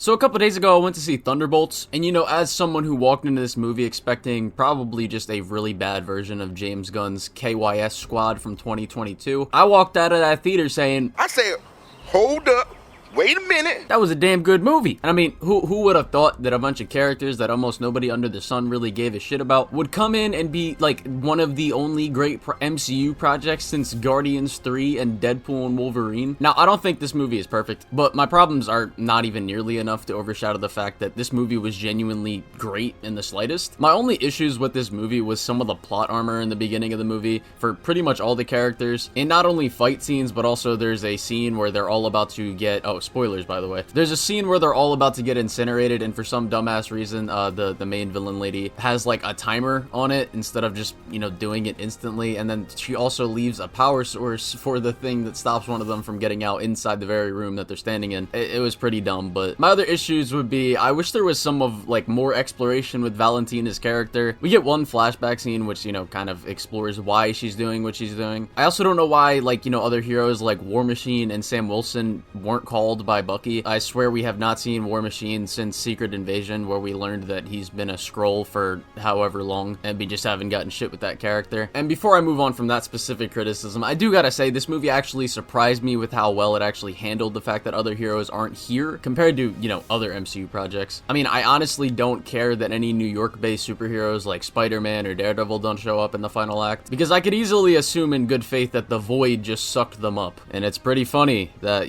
So a couple days ago, I went to see Thunderbolts, and as someone who walked into this movie expecting probably just a really bad version of James Gunn's KYS Squad from 2022, I walked out of that theater saying, I said, hold up. Wait a minute. that was a damn good movie. And I mean, who would have thought that a bunch of characters that almost nobody under the sun really gave a shit about would come in and be like one of the only great MCU projects since Guardians 3 and Deadpool and Wolverine? Now, I don't think this movie is perfect, but my problems are not even nearly enough to overshadow the fact that this movie was genuinely great in the slightest. My only issues with this movie was some of the plot armor in the beginning of the movie for pretty much all the characters. And not only fight scenes, but also there's a scene where they're all about to get, spoilers by the way. There's a scene where they're all about to get incinerated, and for some dumbass reason, the main villain lady has like a timer on it instead of just, doing it instantly, and then she also leaves a power source for the thing that stops one of them from getting out inside the very room that they're standing in. It was pretty dumb, but my other issues would be, I wish there was some of like more exploration with Valentina's character. We get one flashback scene which, kind of explores why she's doing what she's doing. I also don't know why, like, other heroes like War Machine and Sam Wilson weren't called by Bucky. I swear we have not seen War Machine since Secret Invasion, where we learned that he's been a Skrull for however long, and we just haven't gotten shit with that character. And before I move on from that specific criticism, I do gotta say, this movie actually surprised me with how well it actually handled the fact that other heroes aren't here compared to, other MCU projects. I mean, I honestly don't care that any New York-based superheroes like Spider-Man or Daredevil don't show up in the final act, because I could easily assume in good faith that the Void just sucked them up. And it's pretty funny that,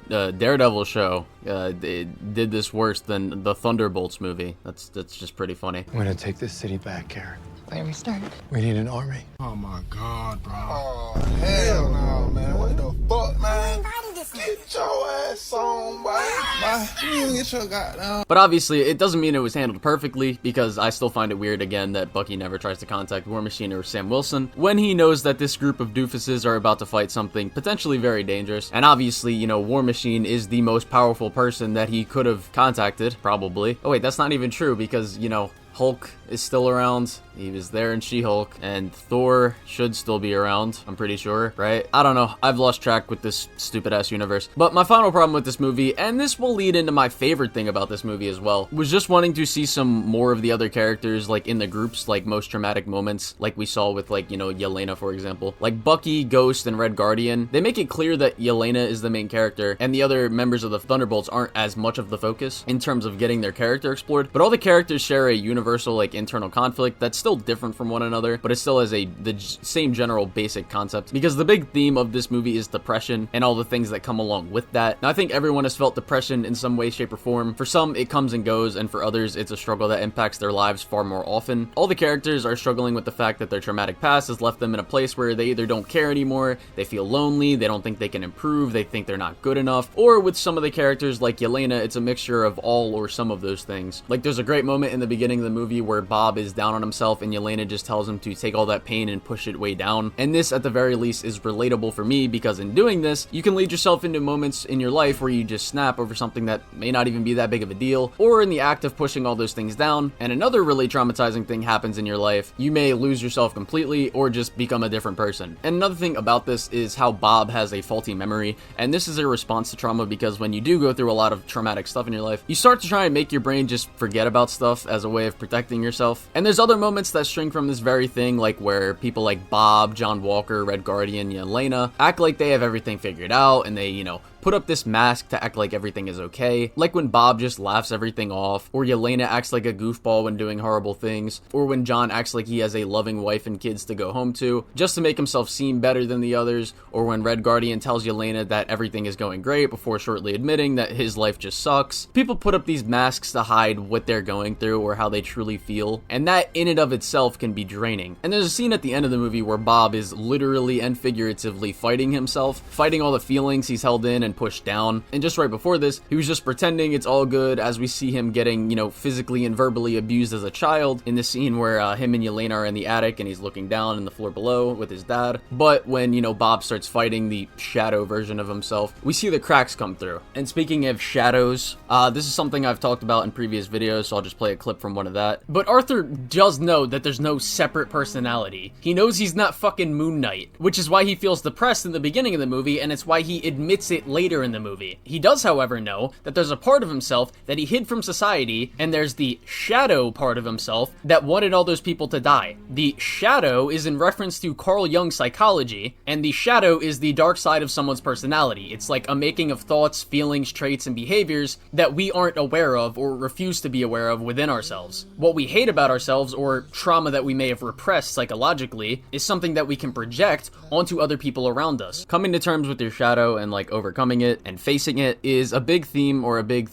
Daredevil show they did this worse than the Thunderbolts movie. That's just pretty funny. We're gonna take this city back, Karen. Where we start? We need an army. Oh my God, bro. Oh, hell no, man. What the fuck, man? Get your ass on, boy. You get your goddamn. But obviously, it doesn't mean it was handled perfectly, because I still find it weird, again, that Bucky never tries to contact War Machine or Sam Wilson when he knows that this group of doofuses are about to fight something potentially very dangerous. And obviously, War Machine is the most powerful person that he could have contacted, probably. Oh wait, that's not even true, because, Hulk is still around. He was there in She-Hulk, and Thor should still be around, I'm pretty sure, right? I don't know. I've lost track with this stupid-ass universe. But my final problem with this movie, and this will lead into my favorite thing about this movie as well, was just wanting to see some more of the other characters, like, in the groups, like, most traumatic moments, like we saw with, like, Yelena, for example. Like, Bucky, Ghost, and Red Guardian, they make it clear that Yelena is the main character, and the other members of the Thunderbolts aren't as much of the focus in terms of getting their character explored, but all the characters share a universal, like, internal conflict that's still different from one another, but it still has the same general basic concept, because the big theme of this movie is depression and all the things that come along with that. Now, I think everyone has felt depression in some way, shape, or form. For some, it comes and goes, and for others, it's a struggle that impacts their lives far more often. All the characters are struggling with the fact that their traumatic past has left them in a place where they either don't care anymore, they feel lonely, they don't think they can improve, they think they're not good enough, or with some of the characters like Yelena, it's a mixture of all or some of those things. Like, there's a great moment in the beginning of the movie where Bob is down on himself and Yelena just tells him to take all that pain and push it way down. And this, at the very least, is relatable for me, because in doing this, you can lead yourself into moments in your life where you just snap over something that may not even be that big of a deal, or in the act of pushing all those things down, and another really traumatizing thing happens in your life, you may lose yourself completely or just become a different person. And another thing about this is how Bob has a faulty memory, and this is a response to trauma, because when you do go through a lot of traumatic stuff in your life, you start to try and make your brain just forget about stuff as a way of protecting yourself. And there's other moments that string from this very thing, like where people like Bob, John Walker, Red Guardian, Yelena act like they have everything figured out, and they, put up this mask to act like everything is okay. Like when Bob just laughs everything off, or Yelena acts like a goofball when doing horrible things, or when John acts like he has a loving wife and kids to go home to, just to make himself seem better than the others, or when Red Guardian tells Yelena that everything is going great before shortly admitting that his life just sucks. People put up these masks to hide what they're going through or how they truly feel, and that in and of itself can be draining. And there's a scene at the end of the movie where Bob is literally and figuratively fighting himself, fighting all the feelings he's held in and pushed down. And just right before this, he was just pretending it's all good, as we see him getting, physically and verbally abused as a child in the scene where him and Yelena are in the attic and he's looking down in the floor below with his dad. But when, Bob starts fighting the shadow version of himself, we see the cracks come through. And speaking of shadows, this is something I've talked about in previous videos, so I'll just play a clip from one of that. But Arthur does know that there's no separate personality. He knows he's not fucking Moon Knight, which is why he feels depressed in the beginning of the movie, and it's why he admits it later later in the movie. He does, however, know that there's a part of himself that he hid from society, and there's the shadow part of himself that wanted all those people to die. The shadow is in reference to Carl Jung's psychology, and the shadow is the dark side of someone's personality. It's like a making of thoughts, feelings, traits, and behaviors that we aren't aware of or refuse to be aware of within ourselves. What we hate about ourselves, or trauma that we may have repressed psychologically, is something that we can project onto other people around us. Coming to terms with your shadow and like overcoming it and facing it is a big theme, or a big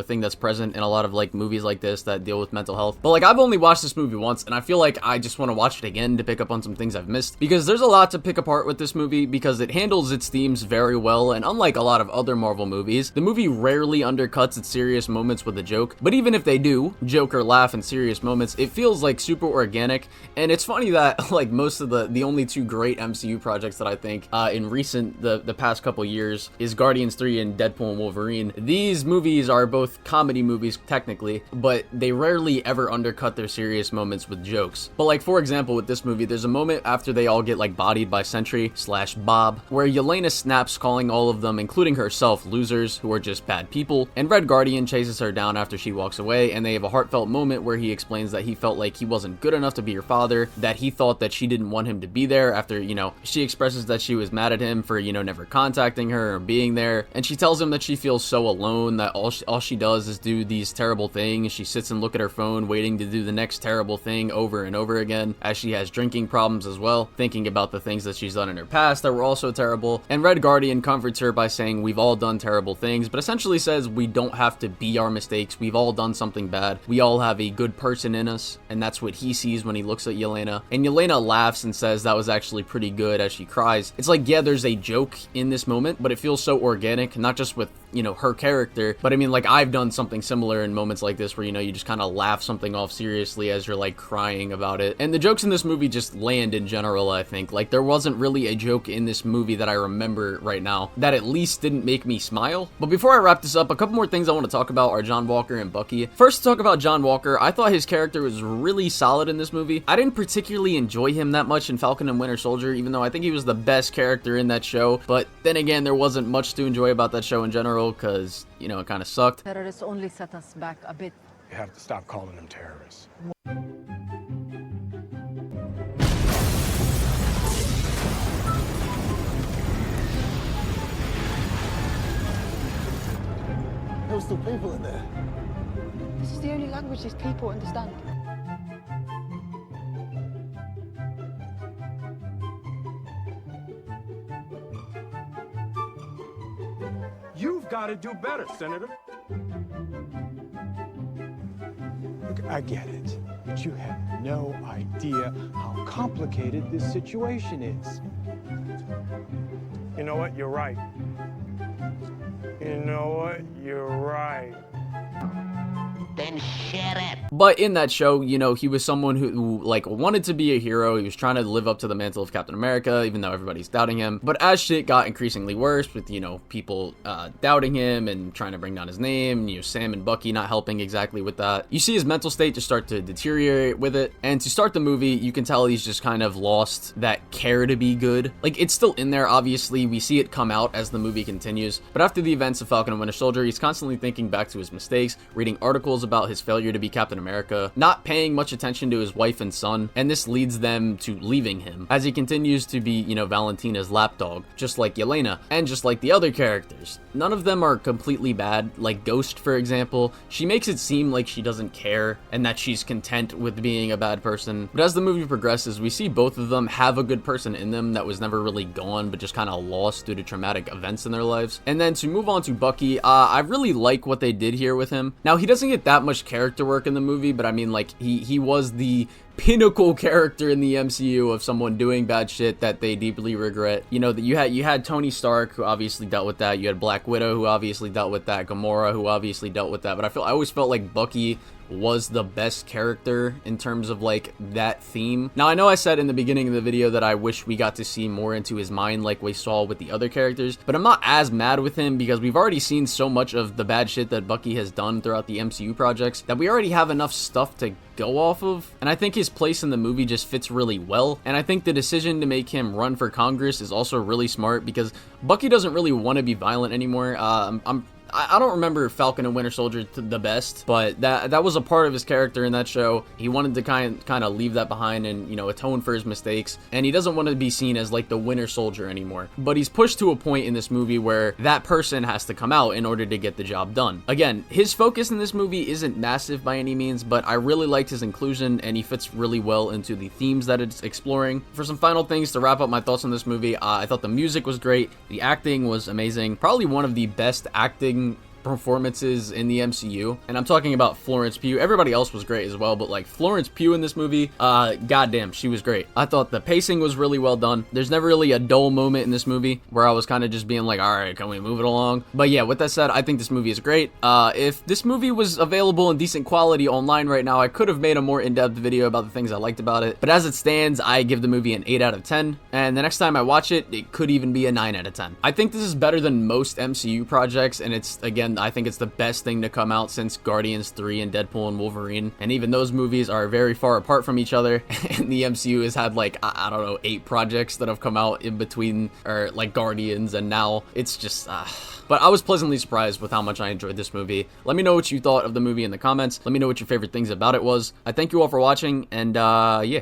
thing that's present in a lot of like movies like this that deal with mental health. But like, I've only watched this movie once, and I feel like I just want to watch it again to pick up on some things I've missed, because there's a lot to pick apart with this movie, because it handles its themes very well, and unlike a lot of other Marvel movies, the movie rarely undercuts its serious moments with a joke. But even if they do joke or laugh in serious moments, it feels like super organic. And it's funny that like most of the only two great MCU projects that I think in recent the past couple years is Guardians 3 and Deadpool and Wolverine. These movies are both comedy movies technically, but they rarely ever undercut their serious moments with jokes. But like, for example, with this movie, there's a moment after they all get like bodied by Sentry / Bob, where Yelena snaps, calling all of them, including herself, losers who are just bad people, and Red Guardian chases her down after she walks away, and they have a heartfelt moment where he explains that he felt like he wasn't good enough to be her father, that he thought that she didn't want him to be there after, she expresses that she was mad at him for, never contacting her or being there, and she tells him that she feels so alone, that all she does is do these terrible things. She sits and look at her phone waiting to do the next terrible thing over and over again, as she has drinking problems as well, thinking about the things that she's done in her past that were also terrible. And Red Guardian comforts her by saying we've all done terrible things, but essentially says we don't have to be our mistakes. We've all done something bad. We all have a good person in us, and that's what he sees when he looks at Yelena. And Yelena laughs and says that was actually pretty good as she cries. It's like, yeah, there's a joke in this moment, but it feels so organic, not just with her character, but I mean, like, I've done something similar in moments like this where, you just kind of laugh something off seriously as you're like crying about it. And the jokes in this movie just land in general, I think. Like, there wasn't really a joke in this movie that I remember right now that at least didn't make me smile. But before I wrap this up, a couple more things I want to talk about are John Walker and Bucky. First, to talk about John Walker, I thought his character was really solid in this movie. I didn't particularly enjoy him that much in Falcon and Winter Soldier, even though I think he was the best character in that show. But then again, there wasn't much to enjoy about that show in general, because, it kind of sucked. Terrorists only set us back a bit. You have to stop calling them terrorists. There were still people in there. This is the only language these people understand. You've got to do better, Senator. Look, I get it, but you have no idea how complicated this situation is. You know what? You're right. You know what? You're right. Then shut up. But in that show, he was someone who like wanted to be a hero. He was trying to live up to the mantle of Captain America, even though everybody's doubting him. But as shit got increasingly worse with, people doubting him and trying to bring down his name, Sam and Bucky not helping exactly with that, you see his mental state just start to deteriorate with it. And to start the movie, you can tell he's just kind of lost that care to be good. Like, it's still in there, obviously. We see it come out as the movie continues. But after the events of Falcon and Winter Soldier, he's constantly thinking back to his mistakes, reading articles about his failure to be Captain America, not paying much attention to his wife and son, and this leads them to leaving him as he continues to be, Valentina's lapdog, just like Yelena, and just like the other characters. None of them are completely bad. Like Ghost, for example, she makes it seem like she doesn't care and that she's content with being a bad person. But as the movie progresses, we see both of them have a good person in them that was never really gone, but just kind of lost due to traumatic events in their lives. And then to move on to Bucky, I really like what they did here with him. Now, he doesn't get that much character work in the movie, but I mean, like, he was the pinnacle character in the MCU of someone doing bad shit that they deeply regret. That you had Tony Stark, who obviously dealt with that. You had Black Widow, who obviously dealt with that. Gamora, who obviously dealt with that. But I always felt like Bucky was the best character in terms of like that theme. Now I know I said in the beginning of the video that I wish we got to see more into his mind like we saw with the other characters, but I'm not as mad with him because we've already seen so much of the bad shit that Bucky has done throughout the MCU projects that we already have enough stuff to go off of, and I think his place in the movie just fits really well. And I think the decision to make him run for Congress is also really smart because Bucky doesn't really want to be violent anymore. I don't remember Falcon and Winter Soldier the best, but that was a part of his character in that show. He wanted to kind of leave that behind and, you know, atone for his mistakes, and he doesn't want to be seen as like the Winter Soldier anymore. But he's pushed to a point in this movie where that person has to come out in order to get the job done. Again, his focus in this movie isn't massive by any means, but I really liked his inclusion, and he fits really well into the themes that it's exploring. For some final things to wrap up my thoughts on this movie, I thought the music was great, the acting was amazing, probably one of the best acting performances in the MCU, and I'm talking about Florence Pugh. Everybody else was great as well, but like Florence Pugh in this movie, goddamn, she was great. I thought the pacing was really well done. There's never really a dull moment in this movie where I was kind of just being like, all right, can we move it along? But yeah, with that said, I think this movie is great. If this movie was available in decent quality online right now, I could have made a more in-depth video about the things I liked about it, but as it stands, I give the movie an 8 out of 10, and the next time I watch it, it could even be a 9 out of 10. I think this is better than most MCU projects, and it's, again, I think it's the best thing to come out since Guardians 3 and Deadpool and Wolverine, and even those movies are very far apart from each other, and the MCU has had like, I don't know, 8 projects that have come out in between, or like Guardians, and now it's just, but I was pleasantly surprised with how much I enjoyed this movie. Let me know what you thought of the movie in the comments. Let me know what your favorite things about it was. I thank you all for watching, and yeah.